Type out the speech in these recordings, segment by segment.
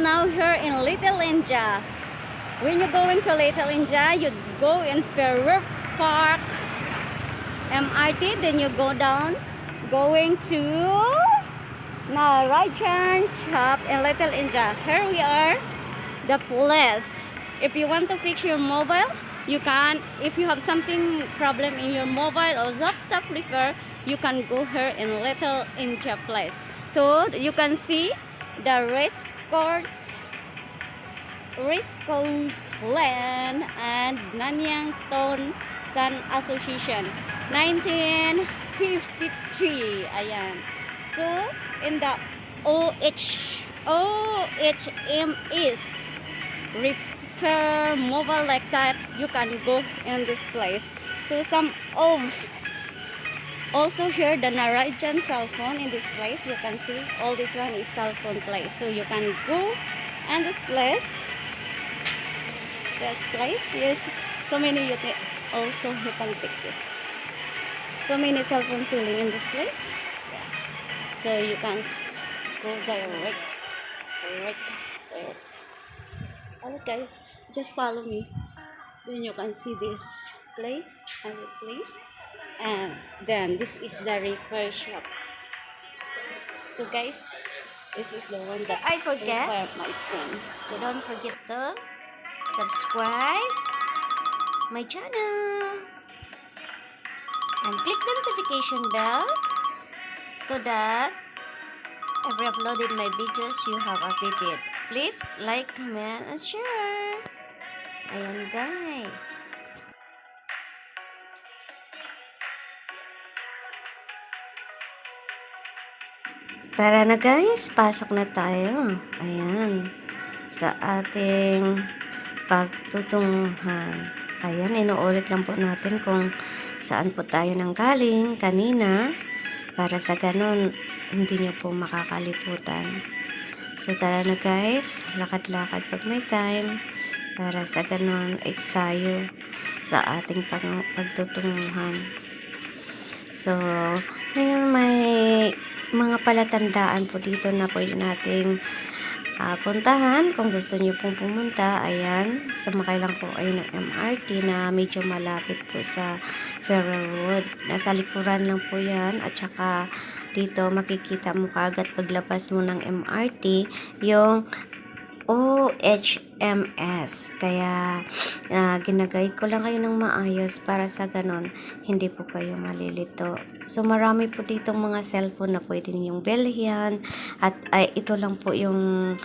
now here in Little India. When you go into Little India, you go in Fairview Park MRT, then you go down, going to now right turn shop in Little India. Here we are, the police. If you want to fix your mobile, you can. If you have something problem in your mobile or stuff repair, you can go here in Little India place. So you can see the race course land and Nanyang Ton Sun Association 1953. Ayan. So in the OHM is repair mobile like that, you can go in this place. So some of also here the Narayan cell phone in this place. You can see all this one is cell phone place. So you can go and this place. Yes, so many also you can pick this. So many cell phone selling in this place. Yeah. So you can go there right there. Alright guys, just follow me. Then you can see this place and this place. And then this is the repair shop. So guys, this is the one that I forget. repair my phone. So don't forget to subscribe my channel and click the notification bell so that every uploaded my videos you have updated. Please like, comment, and share. Ayan guys. Tara na guys, pasok na tayo. Ayan. Sa ating pagtutunguhan. Ayan, inuulit lang po natin kung saan po tayo nanggaling kanina para sa ganun hindi nyo po makakaliputan. So tara na guys, lakad-lakad pag may time para sa ganun eksayo sa ating pagtutunguhan. So ngayon may mga palatandaan po dito na pwede nating puntahan kung gusto nyo pong pumunta. Ayan, sumakay lang po ay ng MRT na medyo malapit po sa Fairview Road. Nasa likuran lang po yan, at saka dito makikita mo kaagad paglabas mo ng MRT yung OHMS. Kaya ginagay ko lang kayo ng maayos para sa ganon hindi po kayo malilito. So marami po ditong mga cellphone na pwede ninyong bilhin, at ito lang po yung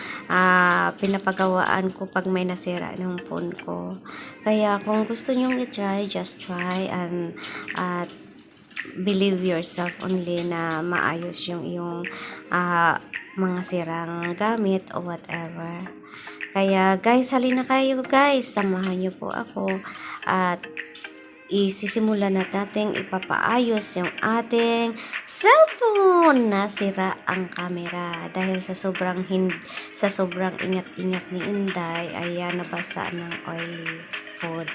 pinapagawaan ko pag may nasira ng phone ko. Kaya kung gusto nyong i-try, just try and believe yourself only na maayos yung iyong mga sirang gamit o whatever. Kaya guys, halina kayo guys, samahan nyo po ako at isisimulan natin ipapaayos yung ating cellphone na sira ang camera dahil sa sobrang ingat-ingat ni Inday. Ayan, nabasa ng oily food.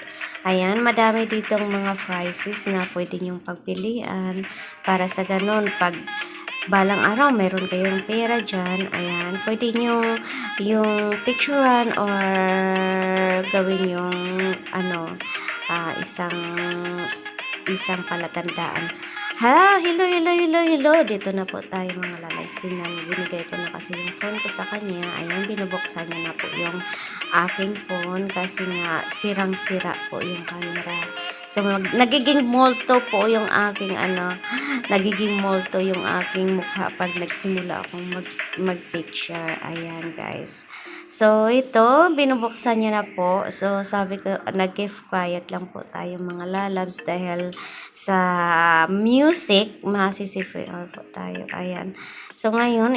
Ayan, madami ditong mga prices na pwede nyong pagpilian para sa ganun pag balang araw meron kayong pera dyan. Ayan, pwede nyo yung picturean or gawin yung isang palatandaan. Hello. Dito na po tayo mga lalabs. Tingnan, binigay ko na kasi yung phone ko sa kanya. Ayan, binubuksan niya na po yung aking phone kasi nga sirang-sira po yung camera. So, nagiging multo po yung aking mukha pag nagsimula akong mag-picture. Ayan, guys. So, ito, binubuksan niya na po. So, sabi ko, nag-keep quiet lang po tayo mga lalabs dahil sa music, masisipir po tayo. Ayan. So, ngayon,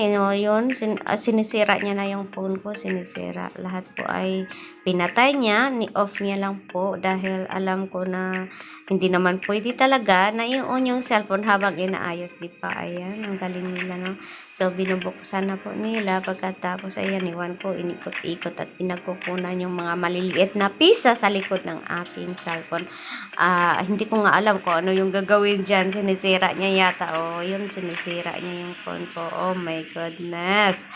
sinisira niya na yung phone ko. Sinisira. Lahat po ay pinatay niya. Ni-off niya lang po dahil alam ko na hindi naman pwede talaga na i-on yung cellphone habang inaayos, di pa? Ayan, ang galing nila, no? So, binubuksan na po nila. Pagkatapos, ayan, iwan ko, paikot-ikot at pinagkukunan yung mga maliliit na pisa sa likod ng aking cellphone. Hindi ko nga alam kung ano yung gagawin dyan. Sinisira niya yata. Yun, sinisira niya yung phone ko. Oh my goodness.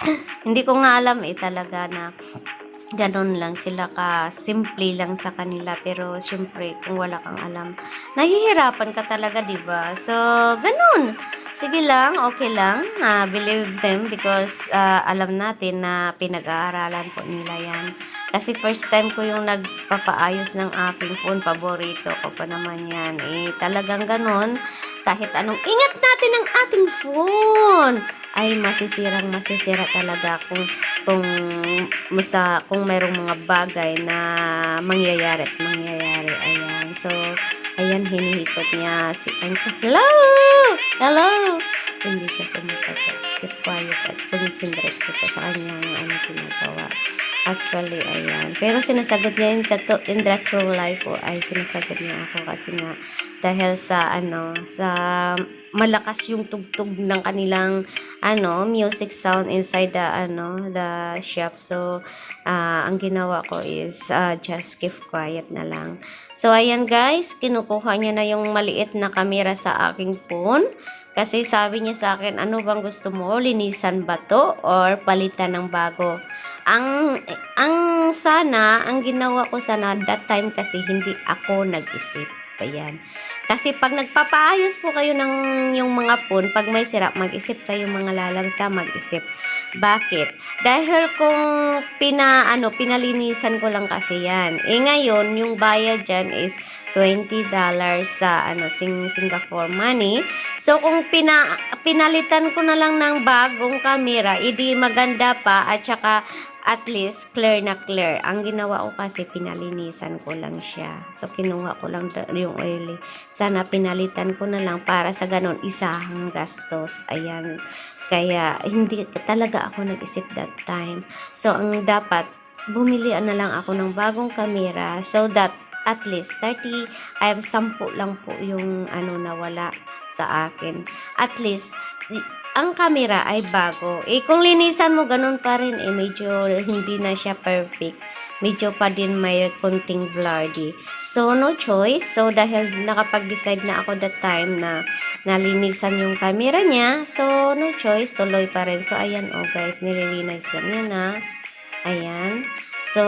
Hindi ko nga alam talaga na ganon lang sila ka simple lang sa kanila, pero syempre kung wala kang alam nahihirapan ka talaga, di ba? So ganon, sige lang, okay lang, believe them because alam natin na pinag-aaralan po nila yan. Kasi first time ko yung nagpapaayos ng aking phone, paborito ko pa naman yan, talagang ganon, kahit anong ingat natin ang ating phone ay masisira talaga kung mayroong mga bagay na mangyayari. Ayan. So, ayan, hinihikot niya si Uncle. Hello. Hindi siya sumasagot. Keep quiet at concentrate ko sa kanyang ginagawa. Actually, ayan. Pero sinasagot niya in the true life ay sinasagot niya ako kasi nga dahil sa malakas yung tugtog ng kanilang music sound inside the shop. So ang ginawa ko is just keep quiet na lang. So ayan guys, kinukuha niya na yung maliit na camera sa aking phone kasi sabi niya sa akin, ano bang gusto mo, linisan ba to or palitan ng bago? Ang ginawa ko sana that time kasi hindi ako nag-isip. Ayan. Kasi pag nagpapaayos po kayo ng yung mga phone, pag may sira, mag-isip kayo mga lalabsa, mag-isip. Bakit? Dahil kung pinalinisan ko lang kasi yan. Ngayon, yung bayad dyan is $20 sa Singapore money. So, kung pinalitan ko na lang ng bagong camera, edi maganda pa at saka at least clear na clear. Ang ginawa ko kasi pinalinisan ko lang siya. So kinuha ko lang yung oily. Sana pinalitan ko na lang para sa ganon isahang gastos. Ayan. Kaya hindi talaga ako nag-isip that time. So ang dapat bumili na lang ako ng bagong camera so that at least 10 lang po yung nawala sa akin. At least ang camera ay bago. Kung linisan mo, ganun pa rin. Medyo hindi na siya perfect. Medyo pa din may konting blurry. So, no choice. So, dahil nakapag-decide na ako that time na nalinisan yung camera niya, so, no choice. Tuloy pa rin. So, ayan guys, nililinis yan na. Ayan. So,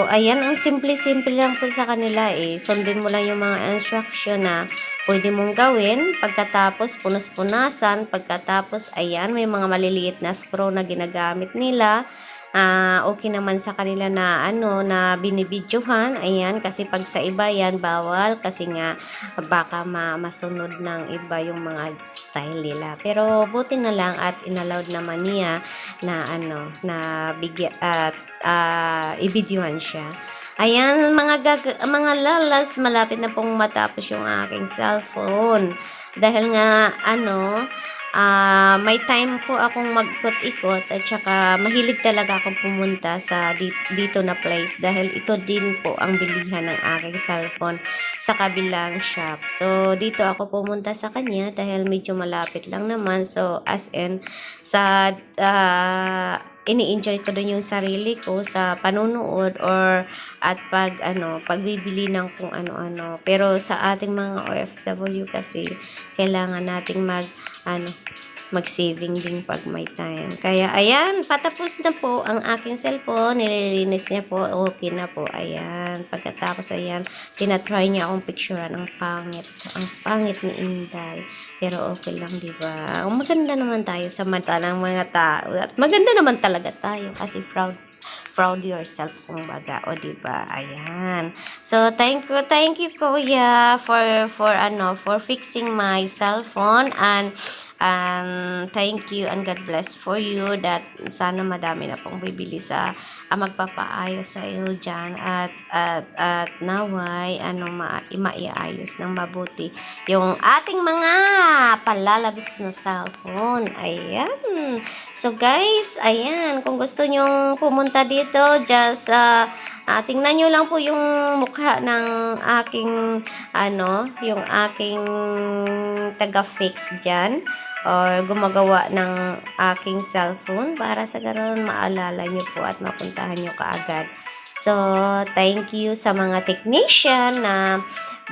ayan, ang simple-simple lang po sa kanila Sundin mo lang yung mga instruction na pwede mong gawin. Pagkatapos, punas-punasan. Pagkatapos, ayan, may mga maliliit na screw na ginagamit nila. Okay naman sa kanila na na binibidyohan. Ayan, kasi pag sa iba yan, bawal. Kasi nga, baka masunod ng iba yung mga style nila. Pero, buti na lang at inallowed naman niya na na bigyan at ibidyohan siya. Ayan, mga lalas, malapit na pong matapos yung aking cellphone. Dahil nga, may time po akong magkot-ikot at saka mahilig talaga akong pumunta sa dito na place dahil ito din po ang bilihan ng aking cellphone sa kabilang shop. So, dito ako pumunta sa kanya dahil medyo malapit lang naman. So, as in, ini-enjoy ko dun yung sarili ko sa panunood or at pagbibili ng kung ano-ano. Pero sa ating mga OFW kasi kailangan nating mag-saving din pag may time. Kaya ayan, patapos na po ang aking cellphone. Nililinis niya po. Okay na po. Ayan. Pagkatapos ayan, tinatry niya akong picturean. Ang pangit. Ang pangit ni Inday. Pero okay lang, di ba? Maganda naman tayo sa mata ng mga tao. At maganda naman talaga tayo kasi proud yourself kumbaga, di ba? Ayan. So thank you kuya for fixing my cellphone and thank you and God bless for you that sana madami na pong bibili sa magpapaayos sa iyo dyan at naway maiayos ng mabuti yung ating mga palalabis na cellphone. Ayan. So guys, ayan, kung gusto nyong pumunta dito, just tingnan nyo lang po yung mukha ng aking yung aking taga-fix dyan. or gumagawa ng aking cellphone para sa ganoon maalala nyo po at mapuntahan nyo kaagad. So, thank you sa mga technician na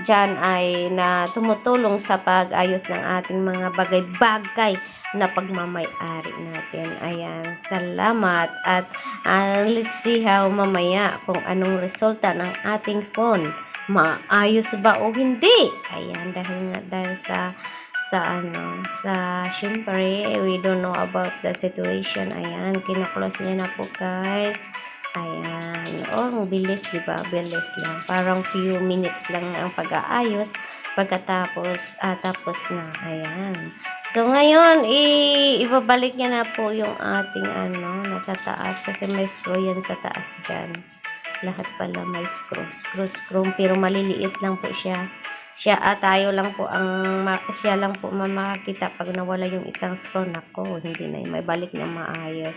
dyan ay na tumutulong sa pag-ayos ng ating mga bagay-bagay na pagmamay-ari natin. Ayan, salamat. At let's see how mamaya kung anong resulta ng ating phone. Maayos ba o hindi? Ayan, dahil sa syempre, we don't know about the situation. Ayan, kinaklose niya na po, guys. Ayan. Ang bilis, diba? Bilis lang. Parang few minutes lang ang pag-aayos. Pagkatapos, tapos na. Ayan. So, ngayon, ibabalik niya na po yung ating nasa taas. Kasi may screw yan sa taas dyan. Lahat pala may screw. Pero maliliit lang po siya. Tayo lang po siya lang po makakita pag nawala yung isang screw. Nako, hindi na may balik na maayos.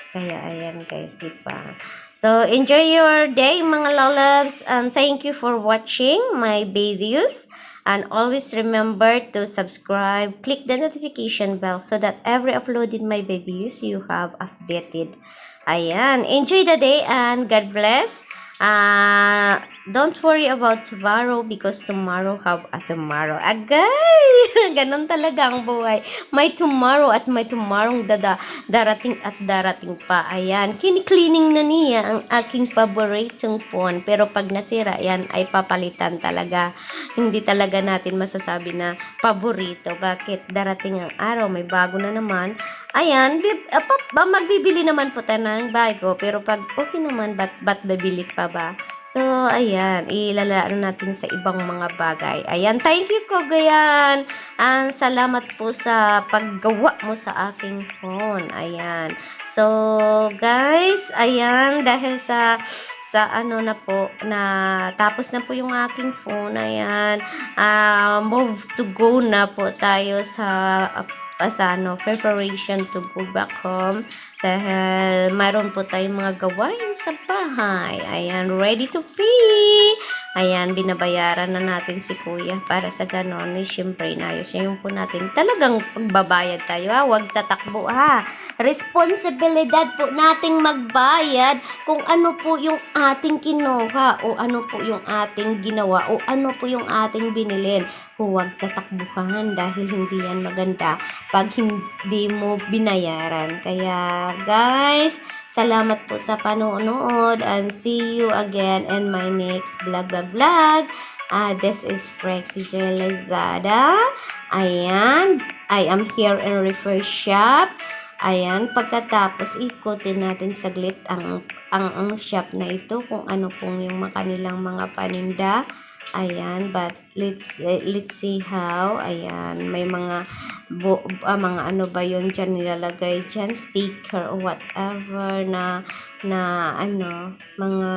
Kaya, ayan guys, diba? So, enjoy your day, mga loves. And thank you for watching my videos. And always remember to subscribe. Click the notification bell so that every uploaded my videos you have updated. Ayan. Enjoy the day and God bless. Don't worry about tomorrow because tomorrow have a tomorrow. Agay! Ganon talaga ang buhay. May tomorrow at may tomorrowng darating at darating pa. Ayan. Kini-cleaning na niya ang aking paboritong phone. Pero pag nasira, yan ay papalitan talaga. Hindi talaga natin masasabi na paborito. Bakit? Darating ang araw, may bago na naman. Ayan, magbibili naman po tayo ng bago. Pero pag okay naman, ba't bibili pa ba? So, ayan, ilalaan natin sa ibang mga bagay. Ayan, thank you, Kogayan. And salamat po sa paggawa mo sa aking phone. Ayan. So, guys, ayan, dahil sa na po, na tapos na po yung aking phone. Ayan, move to go na po tayo sa preparation to go back home dahil mayroon po tayong mga gawain sa bahay. Ayan, ready to pay. Ayan, binabayaran na natin si kuya para sa ganon. Siyempre, inayos niya yung po natin. Talagang pagbabayad tayo, huwag tatakbo responsibilidad po nating magbayad kung ano po yung ating kinuha o ano po yung ating ginawa o ano po yung ating binilin. Huwag tatakbuhan dahil hindi yan maganda pag hindi mo binayaran. Kaya guys, salamat po sa panonood and see you again in my next vlog. This is Frexy J. Lazada. Ayan, I am here in refer shop. Ayan, pagkatapos ikutin natin saglit ang shop na ito kung ano pong yung kanilang mga paninda. Ayan, but let's see how. Ayan, may mga mga ano ba yun dyan nilalagay dyan, sticker or whatever na mga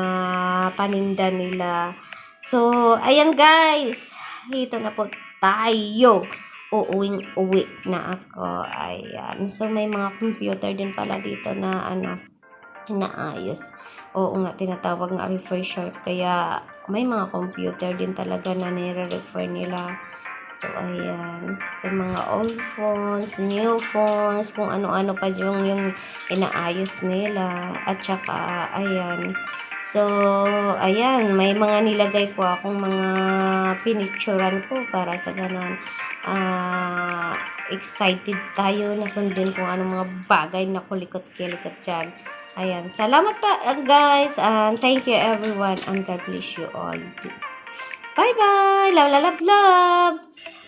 paninda nila. So, ayan guys, ito na po tayo. Uwi na ako. Ayan. So, may mga computer din pala dito na inaayos. Oo nga, tinatawag nga refer shop. Kaya, may mga computer din talaga na nire-refer nila. So, ayan. So, mga old phones, new phones, kung ano-ano pa yung inaayos nila. At saka, ayan. So, ayan. May mga nilagay po akong mga pinicturan ko para sa ganon. Excited tayo na sundin kung anong mga bagay na kulikot-kilikot dyan. Ayan. Salamat pa guys. And thank you everyone. And God bless you all. Bye-bye. Love, love, loves.